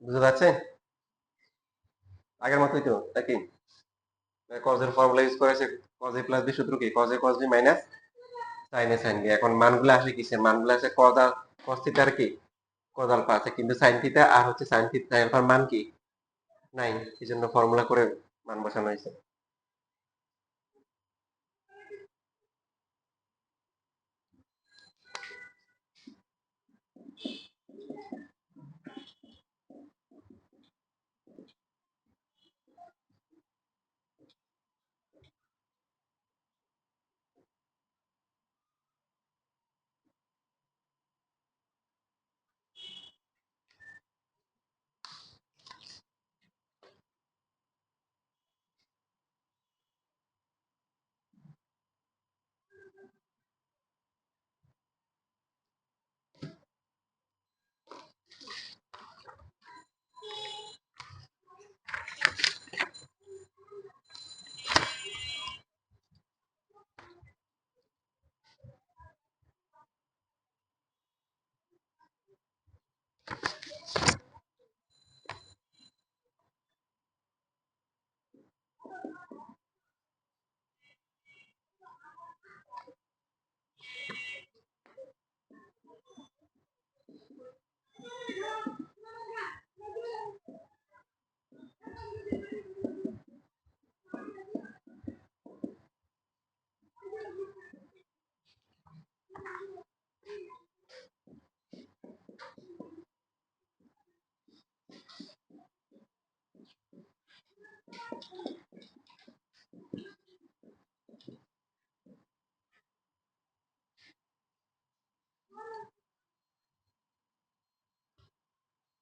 বুঝতে যাচ্ছে? আগের মতোই তো নাকি? কজের ফর্মুলা ইউজ করেছে, কজ এ প্লাস বি সূত্র কি? Cos a cos b minus sine a sine b. এখন মানগুলো আসে কিসের? মানগুলো আসে কজ আর কজ থিটার কি? কজ আলফা আছে, কিন্তু সাইন থিটা আর হচ্ছে সাইন থিটা আলফার মান কি? নাই। এই জন্য ফর্মুলা করে মান বসানো হয়েছে।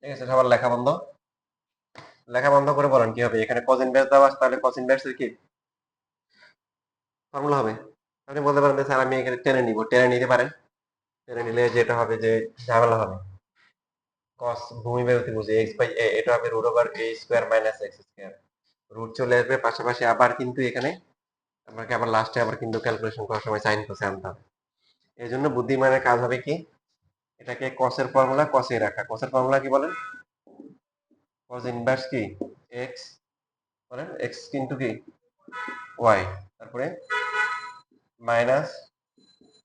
ঠিক আছে, সবার লেখা বন্ধ। লেখা বন্ধ করে বলেন কি হবে। এখানে কজ ইনভার্স দেওয়া আছে, তাহলে কজ ইনভার্সের কি ফর্মুলা হবে? আপনি বলতে পারেন যে স্যার আমি এখানে টেনে নিব, টেনে নিতে পারেন। টেনে নিলে যেটা হবে যে ঝামেলা হবে। কস ভূমি বাই অতিভুজ এক্স বাই এ, এটা হবে root over a square minus x square. Root চলে আসবে পাশাপাশি, আবার কিন্তু এখানে আপনাকে আবার লাস্টে আবার কিন্তু ক্যালকুলেশন করার সময় সাইন কোসে আনতে হবে। এই জন্য বুদ্ধিমানের কাজ হবে কি, এটাকে কসের ফর্মুলা কসে রাখা। কসের ফর্মুলা কি বলেন? কস ইনভার্স কি? এক্স, বলেন এক্স কিন্তু কি ওয়াই, তারপরে মাইনাস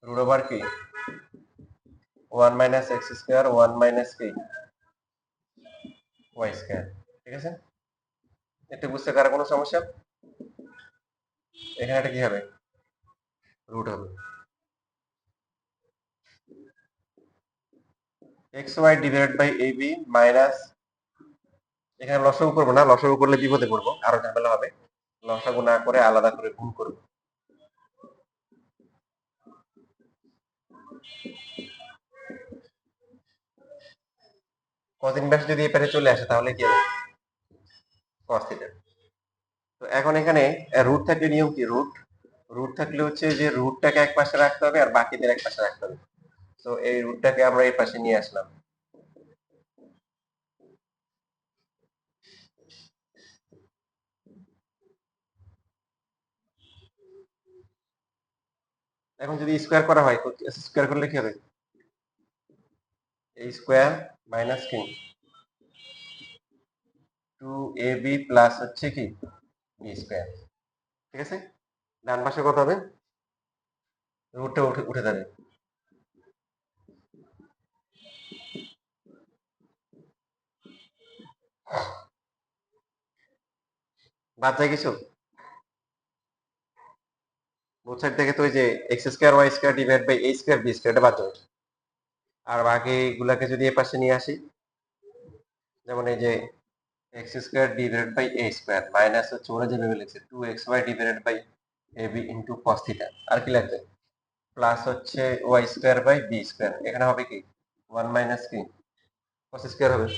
রুট ওভার কি one minus x square one minus কি ওয়াই স্কোয়ার। ঠিক আছে, এটা বুঝতে কারো কোনো সমস্যা? এখানে এটা কি হবে? রুট হবে x y divided by a b minus, এখানে লসাগু করবো না, লসাগু করলে বিপদে পড়বো, আরো ঝামেলা হবে। লসাগু না করে আলাদা করে গুণ করবো। cos ইনভার্স যদি এপারে চলে আসে তাহলে কি হবে? cos theta. তো এখন এখানে রুট থাকলে নিয়ম কি? রুট রুট থাকলে হচ্ছে যে রুটটাকে এক পাশে রাখতে হবে আর বাকিদের এক পাশে রাখতে হবে। তো এই রুটটাকে আমরা এই পাশে নিয়ে আসলাম। এখন যদি স্কোয়ার করা হয়, স্কোয়ার করলে কি হবে? এই স্কোয়ার মাইনাস কি 2ab প্লাস হচ্ছে কি বি স্কোয়ার। ঠিক আছে, ডান পাশে কত হবে? রুটটা উঠে উঠে যাবে। বাদ যায় কিছু? বোথ সাইড থেকে তো ওই যে x square y square divide by a square b square, এটা বাদ যাবে। আর বাকি গুলাকে যদি এ পাশে নিয়ে আসি, যেমন এই যে x square divided by a square minus হচ্ছে ওরা যেভাবে লিখছে 2xy divided by a b into cos theta. আর কি লাগবে? প্লাস হচ্ছে y square by b square. এখানে হবে কি ওয়ান মাইনাস কি কস স্কোয়ার হবে।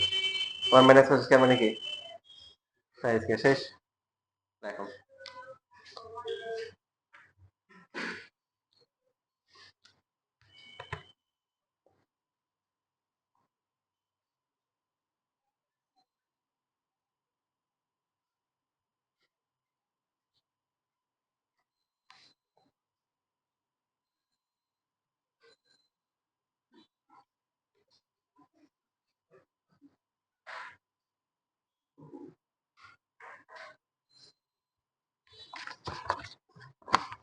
ওয়ান মাইনাস কস স্কোয়ার মানে কি সাইন স্কোয়ার। শেষ। দেখো,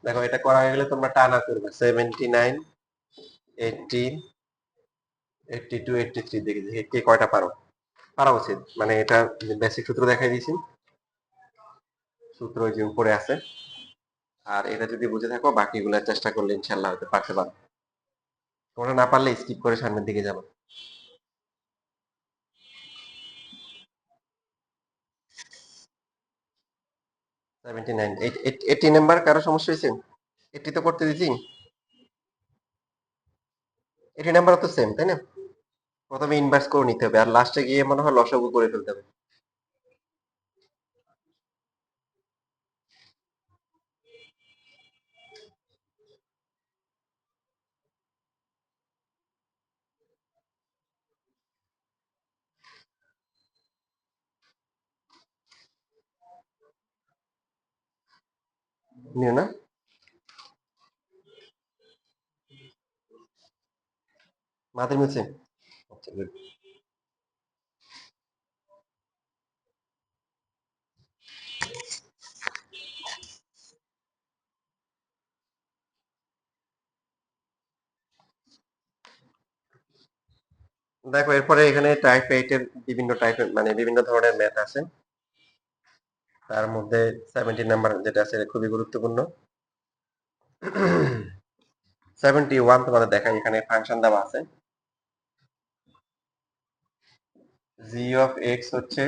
দেখো এটা করা হয়ে গেলে তোমরা টানা করবে 79, 80, 82, 83 দেখে দেখে কে কয়টা পারো, পারা উচিত। মানে এটা বেসিক সূত্র দেখাই দিয়েছি, সূত্র ওই যে উপরে আছে। আর এটা যদি বুঝে থাকো বাকিগুলো চেষ্টা করলে ইনশাল্লাহ হয়তো পারতে পারো। তোমরা না পারলে স্কিপ করে সামনের দিকে যাবো। 79, 80 নাম্বার কারো সমস্যা হয়েছে? 80 তো করতে দিছি, 80 নাম্বার তো সেম তাই না? প্রথমে ইনভার্স করে নিতে হবে আর লাস্টে গিয়ে মনে হয় লসাগু করে ফেলতে হবে। নিও না? মাথায় মিলছে? আচ্ছা good। দেখো এরপরে এখানে টাইপ 8 এর বিভিন্ন টাইপের মানে বিভিন্ন ধরনের ম্যাথ আছে। তার মধ্যে 70 নাম্বার যেটা আছে এটা খুবই গুরুত্বপূর্ণ। 71 তোমাদের দেখাই, এখানে ফাংশন দেওয়া আছে। g of x হচ্ছে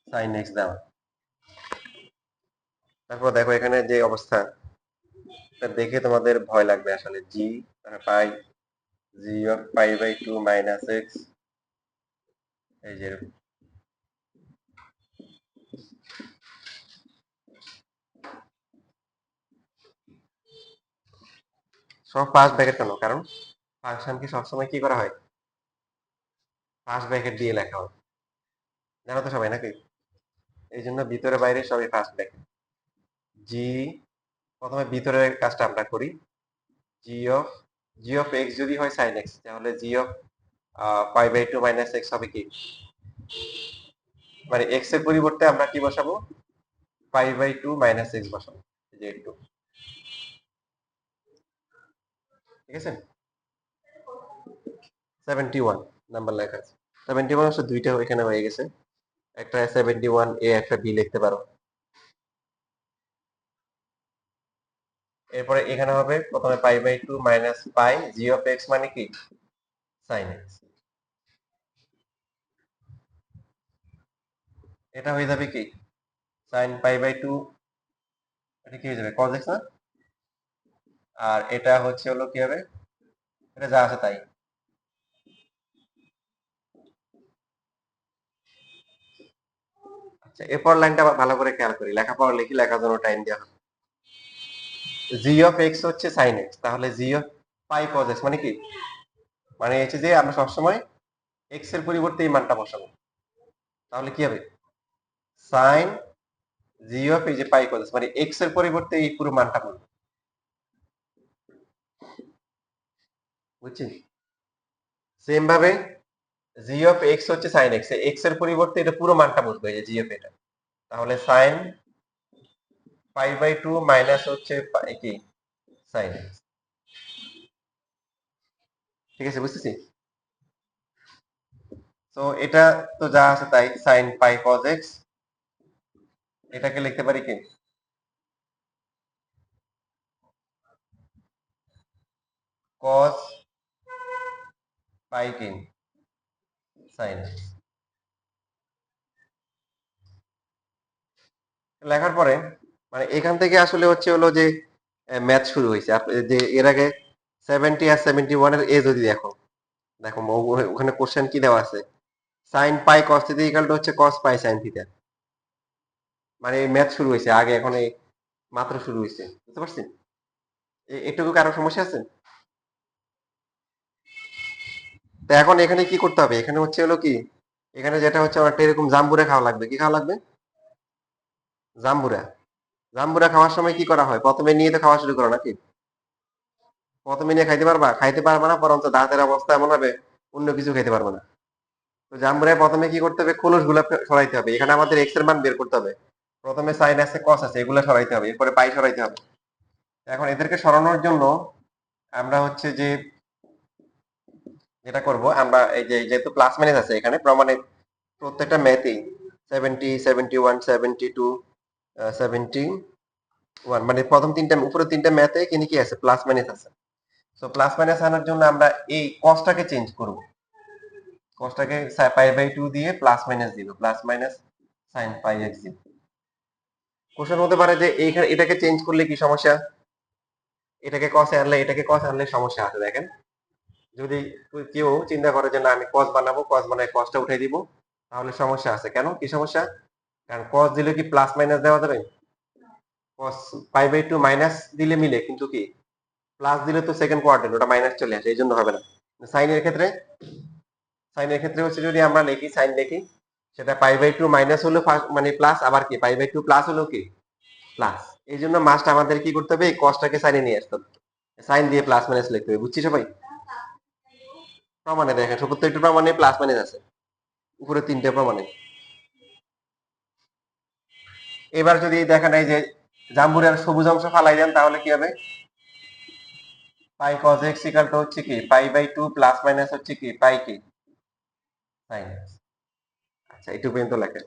sin x দেওয়া। তারপর দেখো এখানে যে অবস্থা, এটা দেখে তোমাদের ভয় লাগবে আসলে। g pi, g of pi by 2 minus x, এই যে এরকম। সব ফার্স্ট ব্র্যাকেট কেন? কারণ ফাংশনকে সবসময় কি করা হয়? ফার্স্ট ব্র্যাকেট দিয়ে লেখা হয়, জানো তো সবাই নাকি? এই জন্য ভিতরে বাইরে সবই ফার্স্ট ব্র্যাকেট। জি, প্রথমে ভিতরের কাজটা আমরা করি। জি অফ এক্স যদি হয় সাইন এক্স, তাহলে g of pi by 2 minus x হবে কি? মানে এক্স এর পরিবর্তে আমরা কি বসাবো? পাই বাই 2 মাইনাস এক্স বসাবো, এই যে একটু। ঠিক আছে? 71 নাম্বার লেখা আছে। 71 অবশ্য দুইটা এখানে হয়ে গেছে, একটা 71 এ একটা বি লিখতে পারো। এরপরে এখানে হবে প্রথমে pi by 2 minus pi g of x মানে কি? Sine x. এটা হয়ে যাবে কি? সাইন পাই বাই 2, এটা কি হয়ে যাবে? cos x না? আর এটা হচ্ছে হলো কি হবে? এটা যা আছে তাই। আচ্ছা এরপর লাইনটা আবার ভালো করে খেয়াল করি, লেখাপড়া লিখি, লেখার জন্য টাইম দেওয়া হবে। জি অফ এক্স হচ্ছে সাইন এক্স, তাহলে g of pi cos x মানে কি? মানে হচ্ছে যে আমরা সবসময় এক্স এর পরিবর্তে এই মানটা বসাবো, তাহলে কি হবে? সাইন জি অফ এই যে পাই cos x মানে এক্স এর পরিবর্তে এই পুরো মানটা বলবো, বুঝছি? সেম ভাবে জি অফ এক্স হচ্ছে সাইন এক্স, এক্স এর পরিবর্তে এটা পুরো মানটা বলবো, এই যে জি অফ এটা। তাহলে সাইন পাই বাই 2 মাইনাস হচ্ছে কি? সাইন এক্স। ঠিক আছে, বুঝতেছি? তো এটা তো যা আছে তাই, সাইন পাই cos x, এটাকে লিখতে পারি কি? cos পাই কি? Sine x। লেখার পরে মানে এখান থেকে আসলে হচ্ছে হলো যে ম্যাথ শুরু হয়েছে। যে এর আগে 70 আর 71 এর এ যদি দেখো, দেখো ওখানে কোশ্চেন কি দেওয়া আছে? Sine pi cos theta equal to হচ্ছে cos পাই সাইন থিটা। মানে এই ম্যাথ শুরু হয়েছে আগে, এখন এই মাত্র শুরু হয়েছে, বুঝতে পারছেন? এটুকু কারো সমস্যা আছে? তো এখন এখানে কি করতে হবে? এখানে হচ্ছে হলো কি, এখানে যেটা হচ্ছে একটা এরকম জাম্বুরা খাওয়া লাগবে। কি খাওয়া লাগবে? জাম্বুরা। জাম্বুরা খাওয়ার সময় কি করা হয়? প্রথমে নিয়ে তো খাওয়া শুরু করো নাকি? প্রথমে নিয়ে খাইতে পারবা? খাইতে পারবা না, বরঞ্চ দাঁতের অবস্থা এমন হবে অন্য কিছু খাইতে পারবে না। তো জাম্বুরায় প্রথমে কি করতে হবে? খোলস গুলা সরাইতে হবে। এখানে আমাদের এক্স এর মান বের করতে হবে। প্রথমে সাইন আছে কস আছে, এগুলো সরাইতে হবে, এরপরে পাই সরাইতে হবে। এখন এদেরকে সরানোর জন্য আমরা হচ্ছে যে যেটা করব, আমরা এই যে যেহেতু প্লাস মাইনাস আছে এখানে প্রমাণে প্রত্যেকটা ম্যাথেই 70 71 72 71, মানে প্রথম তিনটা উপরে তিনটা ম্যাথে কিন্তু কি আছে, প্লাস মাইনাস আছে। সো প্লাস মাইনাস আনার জন্য আমরা এই কসটাকে চেঞ্জ করব, কসটাকে পাই বাই 2 দিয়ে প্লাস মাইনাস দিব, plus minus sine pi x দিব। কোশ্চেন হতে পারে যে এইখানে এটাকে চেঞ্জ করলে কি সমস্যা, এটাকে কসে আনলে এটাকে কস আনলে সমস্যা আছে। দেখেন যদি কেউ চিন্তা করে যে না আমি কস বানাবো, কস বানায় কসটা উঠাই দিব, তাহলে সমস্যা আছে। কেন, কি সমস্যা? কারণ কস দিলে কি প্লাস মাইনাস দেওয়া যাবে? কস পাই বাই 2 মাইনাস দিলে মিলে, কিন্তু কি প্লাস দিলে তো সেকেন্ড কোয়াড্রেন্ট, ওটা মাইনাস চলে আসে, এই জন্য হবে না। সাইনের ক্ষেত্রে হচ্ছে যদি আমরা লিখি সাইন লিখি, সেটা পাই বাই 2 মাইনাস হলো মানে প্লাস, আবার কি পাই বাই 2 প্লাস হলো কি প্লাস। এই জন্য মাস্ট আমাদের কি করতে হবে, এই কসটাকে সাইনে নিয়ে আসতে হবে, সাইন দিয়ে প্লাস মাইনাস লিখতে হবে। বুঝছি সবাই? প্রমাণে দেখেন প্রত্যেকটা প্রমাণে প্লাস মাইনাস আছে, উপরে তিনটে প্রমাণে। এবার যদি দেখেন এই যে জাম্বুরের সবুজ অংশ ফালাই দেন, তাহলে কি হবে, পাই কজ এক্স ইকাল টু হচ্ছে কি পাই বাই 2 প্লাস মাইনাস হচ্ছে কি পাই কি সাইন। আচ্ছা এইটুকু পর্যন্ত লেখেন।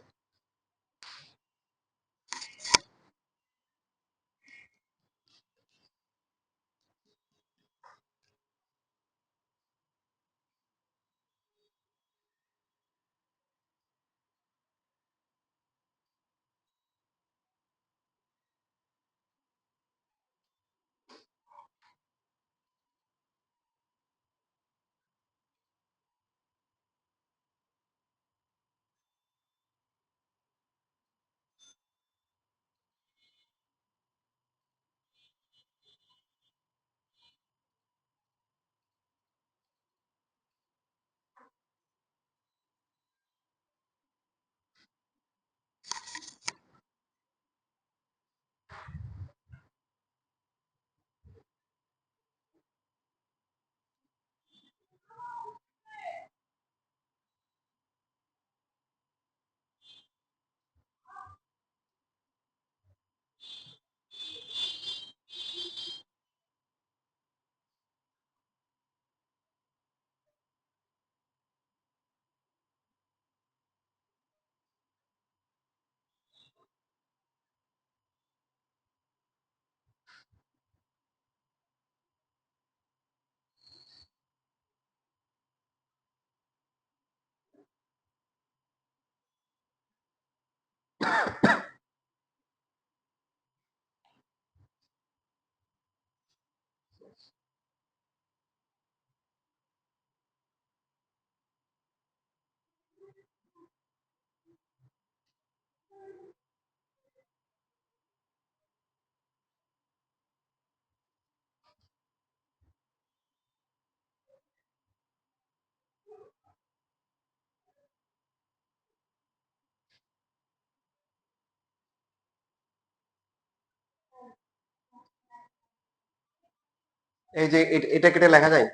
এই যে এটা কেটে লেখা যায়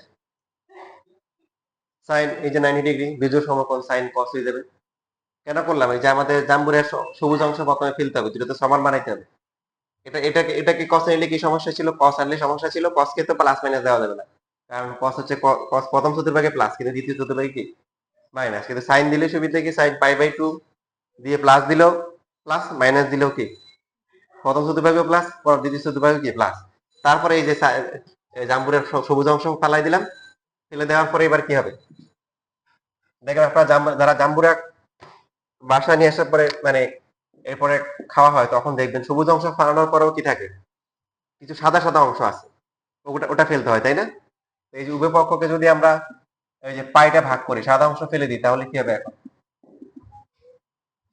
সাইন, এই যে 90 ডিগ্রি বিজোড় সমকোণ সাইন কস হয়ে যাবে। কেন করলাম, এই যে আমাদের জাম্বুরের সবুজ অংশ প্রথমে ফেলতে হবে, দুটো তো সমান বানাইতে হবে। এটাকে কস নিলে কি সমস্যা ছিল, কস আনলে সমস্যা ছিল, কসকে তো প্লাস মাইনাস দেওয়া যাবে না, কারণ কস হচ্ছে কস প্রথম চতুর্ভাগে প্লাস, কিন্তু দ্বিতীয় চতুর্ভাগে কি মাইনাস। কিন্তু সাইন দিলে সুবিধা কি, সাইন পাই বাই 2 দিয়ে প্লাস দিলেও প্লাস, মাইনাস দিলেও কি প্রথম চতুর্ভাগে প্লাস, দ্বিতীয় চতুর্ভাগে কি প্লাস। তারপরে এই যে জাম্বুরের সবুজ অংশ ফালাই দিলাম, ফেলে দেওয়ার পরে এবার কি হবে, দেখেন আপনারা যারা জাম্বুরা বাসা নিয়ে আসার পরে মানে এরপরে খাওয়া হয়, তখন দেখবেন সবুজ অংশ ফালানোর পরেও কি থাকে, কিছু সাদা সাদা অংশ আছে, ওটা ওটা ফেলতে হয়, তাই না? এই যে উভয় পক্ষকে যদি আমরা এই যে পাইটা ভাগ করি, সাদা অংশ ফেলে দিই, তাহলে কি হবে এখন,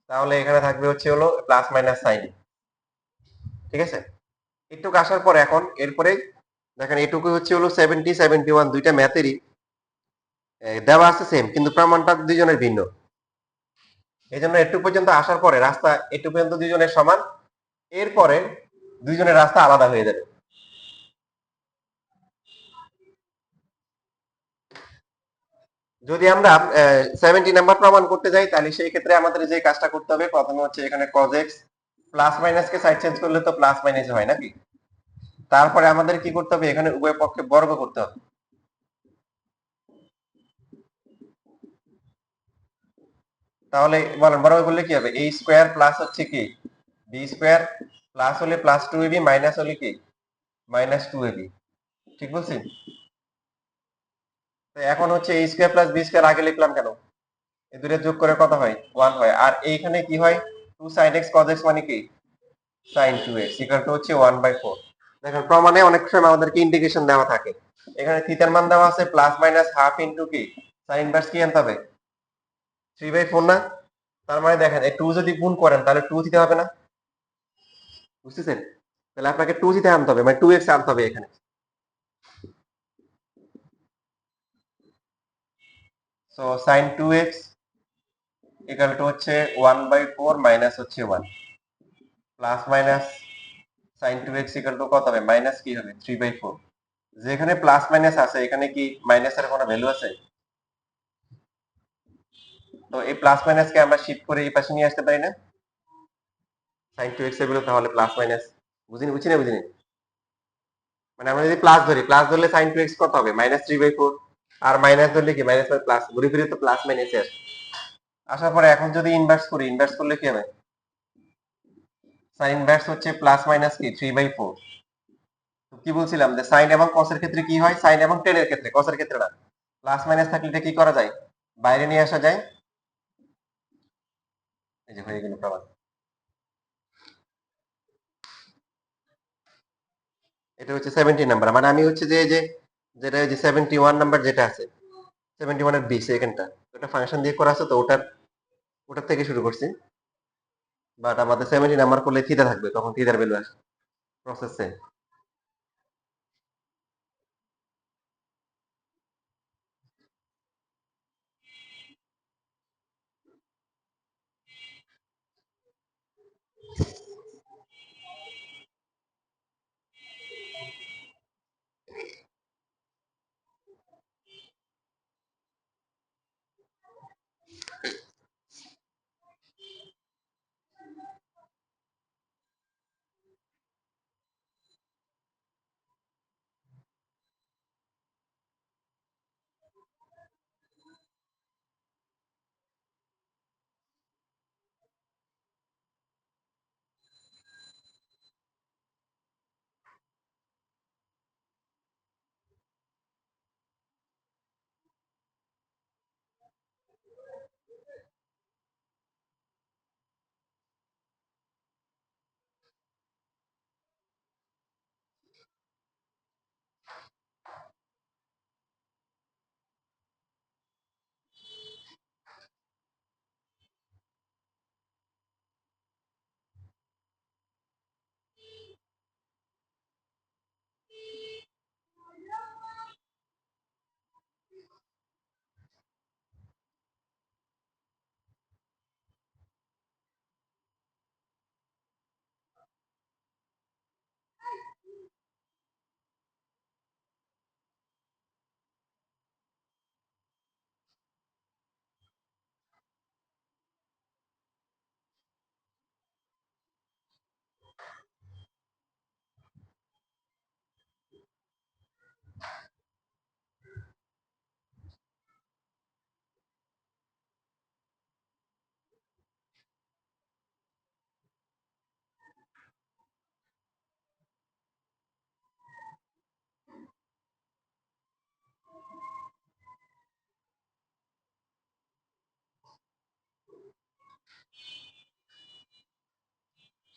তাহলে এখানে থাকবে হচ্ছে হলো প্লাস মাইনাস সাইন। ঠিক আছে, এটুকু আসার পর এখন এরপরে দেখেন এটুকু হচ্ছে হলো 70 71, দুইটা ম্যাথেরই দেওয়া আছে সেম, কিন্তু প্রমাণটা দুইজনের ভিন্ন। এই জন্য এটুকু পর্যন্ত আসার পরে রাস্তা এটুকু পর্যন্ত দুইজনের সমান, এরপরে দুইজনের রাস্তা আলাদা হয়ে যাবে। যদি আমরা 70 নাম্বার প্রমাণ করতে যাই, তাহলে সেই ক্ষেত্রে আমাদের যে কাজটা করতে হবে, প্রথমে হচ্ছে এখানে cos x প্লাস মাইনাস কে সাইড চেঞ্জ করলে তো প্লাস মাইনাস হয় নাকি? তারপরে আমাদের কি করতে হবে, এখানে উভয় পক্ষে বর্গ করতে হবে। তাহলে বলেন বর্গ করলে কি হবে, a স্কয়ার প্লাস হচ্ছে কি b স্কয়ার, প্লাস হলে প্লাস 2ab, মাইনাস হলে কি মাইনাস 2ab। ঠিক বলছি? তো এখন হচ্ছে a square plus b square আগে লিখলাম কেন, এই দুটো যোগ করে কত হয় 1 হয়, আর এইখানে কি হয় 2 sin x cos x মানে কি sin 2x ইকুয়াল টু হচ্ছে 1/4। দেখেন প্রমাণে অনেক সময় আমাদেরকে ইন্টিগ্রেশন দেওয়া থাকে, এখানে থিটার মান দেওয়া আছে প্লাস মাইনাস হাফ ইনটু কি sin ইনভার্স কি আনতে হবে 3/4 না। তার মানে দেখেন এই 2 যদি গুণ করেন তাহলে 2 থিটা হবে না, বুঝতেছেন? তাহলে আপনাকে 2 থিটা আনতে হবে, মানে 2x আনতে হবে এখানে। So sin 2x equal to হচ্ছে 1/4 মাইনাস হচ্ছে 1, plus minus sin 2x equal to কত হবে মাইনাস কি হবে 3/4। যেখানে প্লাস মাইনাস আছে এখানে কি মাইনাসের কোনো ভ্যালু আছে? তো এই প্লাস মাইনাস কে আমরা শিফট করে এই পাশে নিয়ে আসতে পারি না, sin 2x এর গুলো তাহলে প্লাস মাইনাস, বুঝি না বুঝিনি? মানে আমরা যদি প্লাস ধরি, প্লাস ধরলে sin 2x কত হবে মাইনাস 3/4, আর মাইনাস ধরলে কি মাইনাস বাই প্লাস, ঘুরে ফিরে তো প্লাস মাইনাস আসে। আসার পরে এখন যদি ইনভার্স করি, ইনভার্স করলে কি হবে, sin ইনভার্স হচ্ছে প্লাস মাইনাস কি 3/4। তো কি বলছিলাম যে sin এবং cos এর ক্ষেত্রে কি হয়, sin এবং tan এর ক্ষেত্রে, cos এর ক্ষেত্রে না, প্লাস মাইনাস থাকলে এটা কি করা যায় বাইরে নিয়ে আসা যায়। এই যে হয়ে গেল প্রমাণ। এটা হচ্ছে 70 নাম্বার, মানে আমি হচ্ছে যে যে যেটা যে 71 নাম্বার যেটা আছে 71 এর বি সেকেন্ডটা, ওটা ফাংশন দিয়ে করা আছে, তো ওটার থেকে শুরু করছি। বাট আমাদের 70 নাম্বার করলে থিটা থাকবে, তখন থিটার ভ্যালু আসবে প্রসেসে।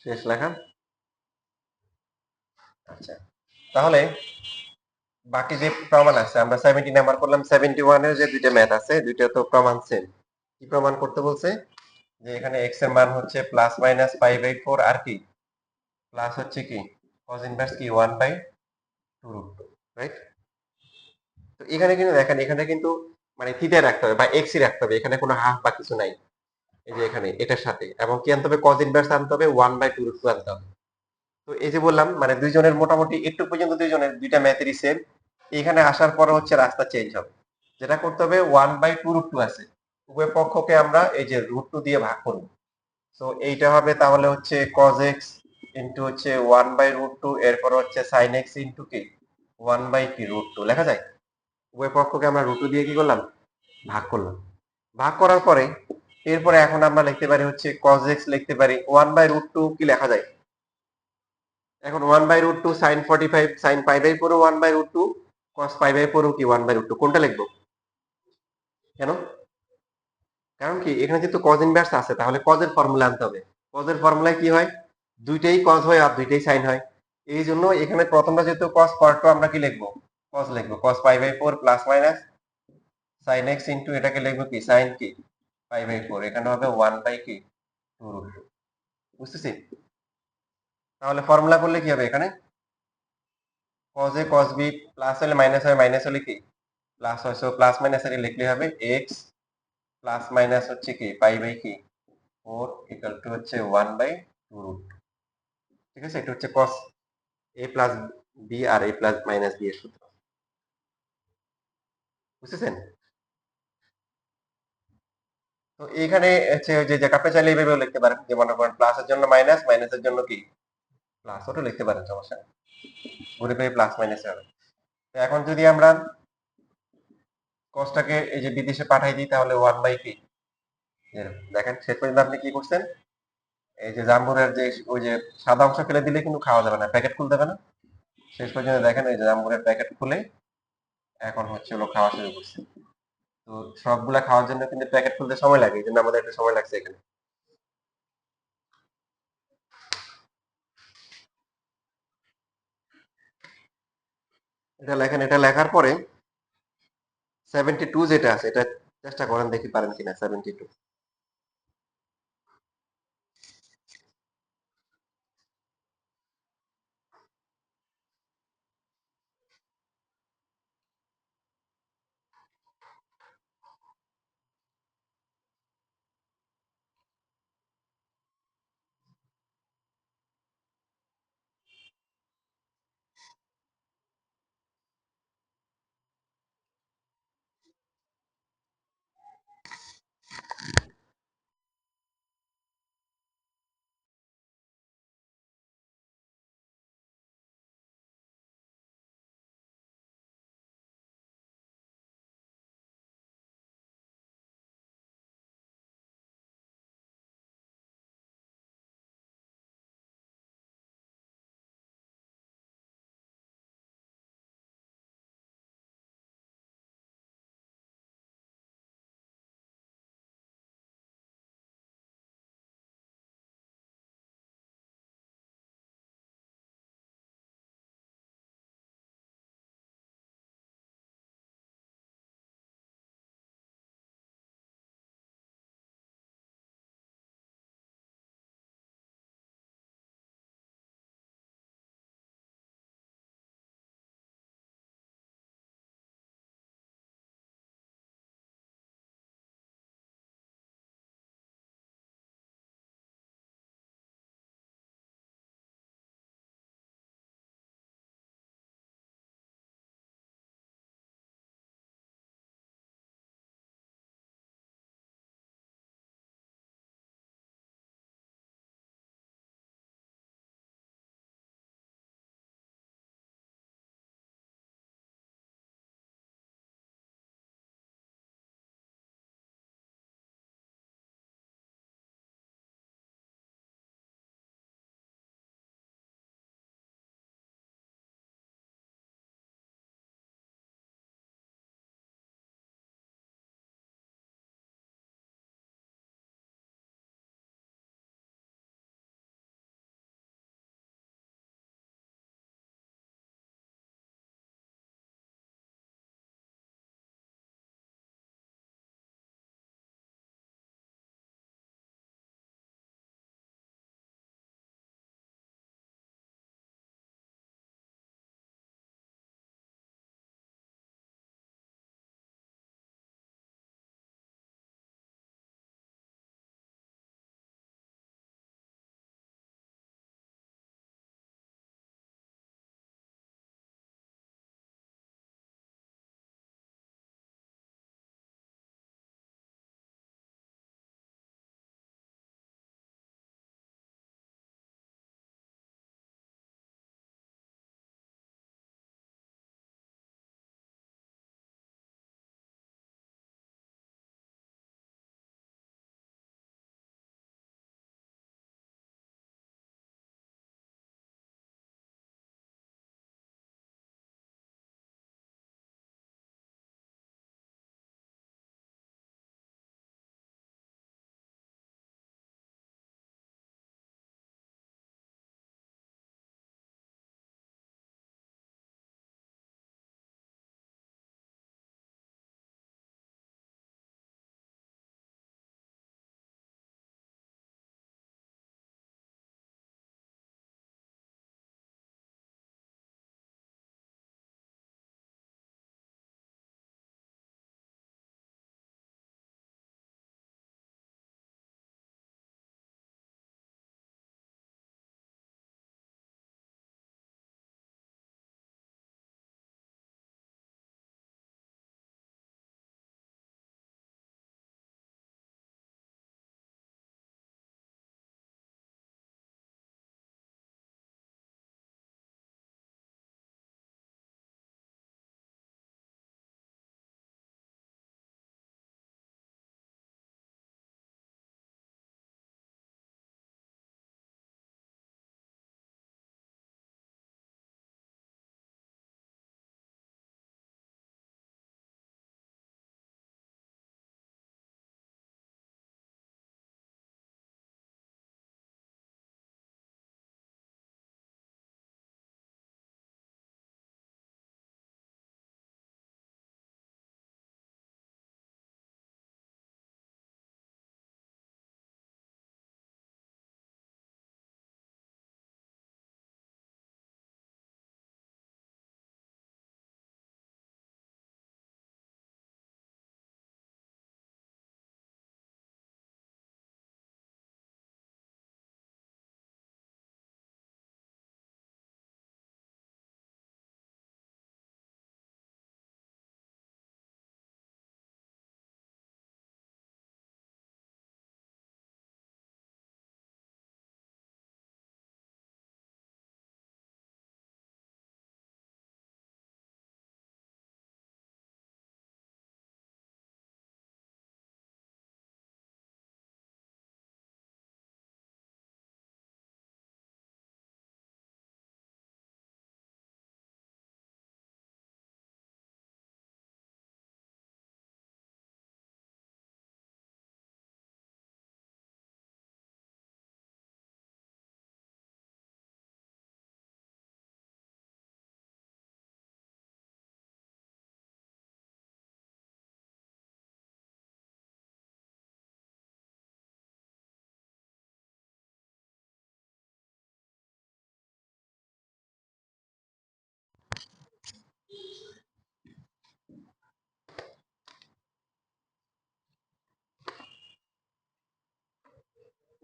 শেষ লেখা। আচ্ছা, তাহলে বাকি যে প্রমাণ আছে, আমরা 70 নাম্বার করলাম, 71 এর যে দুইটা ম্যাথ আছে দুইটা তো প্রমাণ সেম। কি প্রমাণ করতে বলছে, যে এখানে x এর মান হচ্ছে প্লাস মাইনাস π/4, আর কি প্লাস হচ্ছে কি cos ইনভার্স কি 1/2√2, রাইট? তো এখানে কিন্তু দেখেন, এখানে কিন্তু মানে থিটা রাখতে হবে বা এক্স রাখতে হবে, এখানে কোনো হাফ বা কিছু নাই। এই যে এখানে এটার সাথে, এবং কি আনতে হবে cos ইনভার্স আনতে হবে 1/2√2 আনতে হবে। তো এই যে বললাম মানে দুইজনের মোটামুটি একটু পর্যন্ত দুইজনের দুইটা ম্যাথেরই সেম, এখানে আসার পরে হচ্ছে রাস্তা চেঞ্জ হবে। যেটা করতে হবে 1/2√2 আছে, উভয় পক্ষকে আমরা এই যে √2 দিয়ে ভাগ করব। সো এইটা হবে তাহলে হচ্ছে cos x ইন্টু হচ্ছে 1/√2, এরপর হচ্ছে sin x ইন্টু কি 1/√2 লেখা যায়। উভয় পক্ষকে আমরা √2 দিয়ে কি করলাম, ভাগ করলাম। ভাগ করার পরে এরপরে এখন আমরা লিখতে পারি হচ্ছে cos x লিখতে পারি 1/√2 কি লেখা যায়। এখন 1/√2 sin 45 sin π/4 1/√2 cos π/4 কি 1/√2, কোনটা লিখবো? কেন? কারণ কি এখানে যেহেতু cos ইনভার্স আছে তাহলে cos এর ফর্মুলা আনতে হবে। cos এর ফর্মুলায় কি হয়, দুইটাই cos হয় আর দুইটাই sin হয়। এই জন্য এখানে প্রথমটা যেহেতু cos, পরেরটা আমরা কি লিখবো, cos লিখবো। cos π/4 plus minus sin x into এটাকে লিখবো কি sin কি π/4, এখানে হবে 1 বাই কি 2√2। বুঝতেছি? তাহলে ফর্মুলা করলে কি হবে, এখানে cos a cos b plus হলে মাইনাস হয়, মাইনাস হলে কি প্লাস হয়। সো প্লাস মাইনাস এর লিখলে হবে x প্লাস মাইনাস হচ্ছে কি π/কি 4 ইকুয়াল টু হচ্ছে 1/2√2। ঠিক আছে, এটা হচ্ছে cos a প্লাস b আর a প্লাস মাইনাস b এর সূত্র। বুঝতেছেন? তো এখানে হচ্ছে ওই যে আপনি চাইলে এইভাবেও লিখতে পারেন, যে মনে করেন প্লাসের জন্য মাইনাস, মাইনাসের জন্য কি প্লাস, ওটা লিখতে পারেন, সমস্যা নেই। ঘুরে ফিরে প্লাস মাইনাস হবে। তো এখন যদি আমরা cosটাকে এই যে বিদেশে পাঠাই দিই তাহলে 1/কি এরকম। দেখেন শেষ পর্যন্ত আপনি কি করছেন, এই যে জাম্বুরের যে ওই যে সাদা অংশ ফেলে দিলে কিন্তু খাওয়া যাবে না, প্যাকেট খুলতে হবে না। শেষ পর্যন্ত দেখেন এই যে জাম্বুরের প্যাকেট খুলে এখন হচ্ছে হলো খাওয়া শুরু করছে। তো সবগুলা খাওয়ার জন্য কিন্তু প্যাকেট খুলতে সময় লাগে, এই জন্য আমাদের একটু সময় লাগছে এখানে। এটা লেখেন, এটা লেখার পরে 72 যেটা আছে এটা চেষ্টা করেন, দেখি পারেন কিনা 72।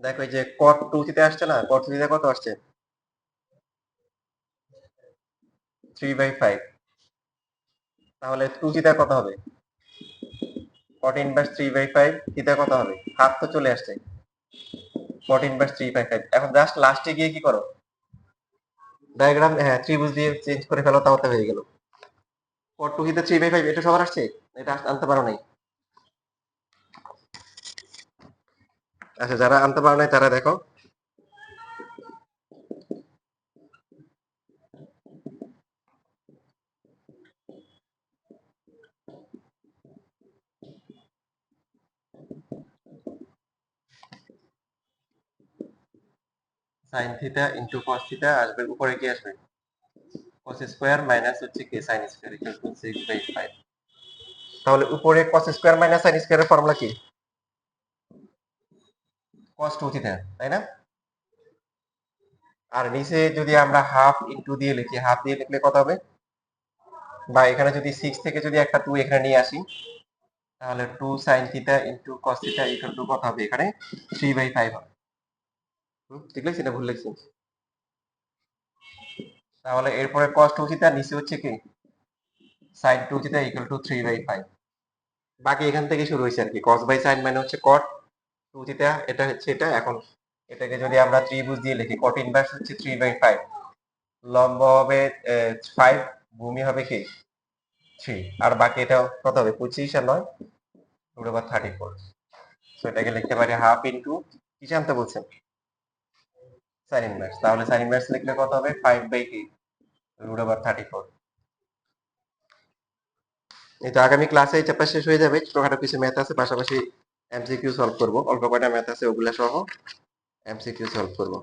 দেখো এই যে cot 2 থিটা আসছে না, cot 2 থিটা কত আসছে? 3/5। তাহলে 2 থিটা কত হবে? cot ইনভার্স 3/5 থিটা কত হবে? হাফ তো চলে আসছে। cot inverse 3/5। এখন জাস্ট লাস্টে গিয়ে কি করো? ডায়াগ্রাম, হ্যাঁ, ত্রিভুজ দিয়ে চেঞ্জ করে ফেলো, তাহলে হয়ে গেল। cot 2 থিটা 3/5 এটা সবার আসছে? এটা আনতে পারো নাই? আচ্ছা, যারা আনতে পারো নাই তারা দেখো। sin theta into cos theta আসবে, উপরে কি আসবে? cos স্কয়ার মাইনাস হচ্ছে কি sin স্কয়ার ইকুয়াল টু 6/5। তাহলে উপরে cos স্কয়ার মাইনাস sin স্কয়ারের ফর্মুলা কি? cos 2 থিটা, তাই না? আর নিচে যদি আমরা হাফ ইনটু দিয়ে লিখি, হাফ দিয়ে লিখলে কত হবে? বা এখানে যদি 6 থেকে যদি একটা 2 এখানে নিয়ে আসি, তাহলে 2 sin theta into cos theta equal to কত হবে? এখানে 3/5 হবে। ঠিক লিখছি না ভুল লিখছি? তাহলে এরপরে cos 2 থিটা, নিচে হচ্ছে কি sin 2 থিটা ইকুয়াল টু 3/5। বাকি এখান থেকে শুরু হয়েছে আর কি। cos বাই sin মানে হচ্ছে cot 2 থিটা, এটা হচ্ছে এটা। এখন এটাকে যদি আমরা ত্রিভুজ দিয়ে লিখি, cot ইনভার্স হচ্ছে 3/5, লম্ব হবে 5, ভূমি হবে কি 3, আর বাকি এটা কত হবে? 25 আর 9 √34। সো এটাকে লিখতে পারি হাফ ইনটু কি জানতে বলছেন? sin inverse. তাহলে sin ইনভার্স লিখলে কত হবে? 5/8 √34। এই তো আগামী ক্লাসে এই চ্যাপ্টার শেষ হয়ে যাবে। ছোটখাটো কিছু ম্যাথ আছে, পাশাপাশি এমসিকিউ সলভ করব। অল্প কয়টা ম্যাথ আছে, ওগুলা সহ এমসিকিউ সলভ করব।